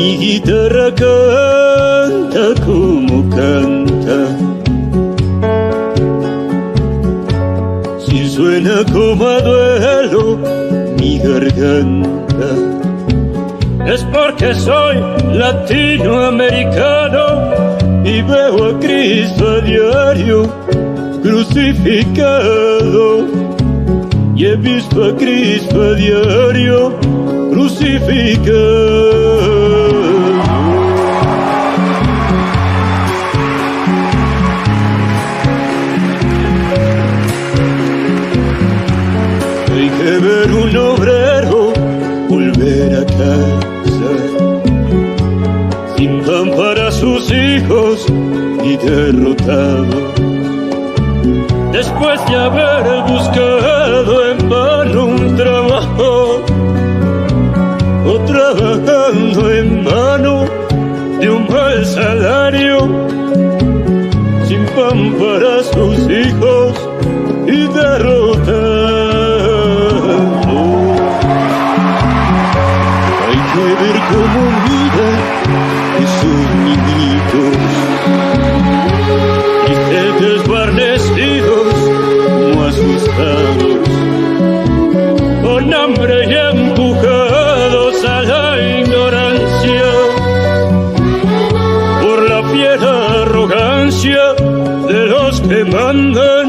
Mi guitarra canta como canta. Si suena como a duelo mi garganta, es porque soy latinoamericano y veo a Cristo a diario crucificado. Y he visto a Cristo a diario crucificado. Hay que ver un obrero volver a casa, sin pan para sus hijos y derrotado, después de haber buscado en vano un trabajo, o trabajando en vano de un mal salario, sin pan para sus hijos y derrotado. Hay que ver cómo miran esos niñitos, tristes desguarnecidos, como asustados, con hambre y empujados a la ignorancia, por la fiera arrogancia de los que mandan.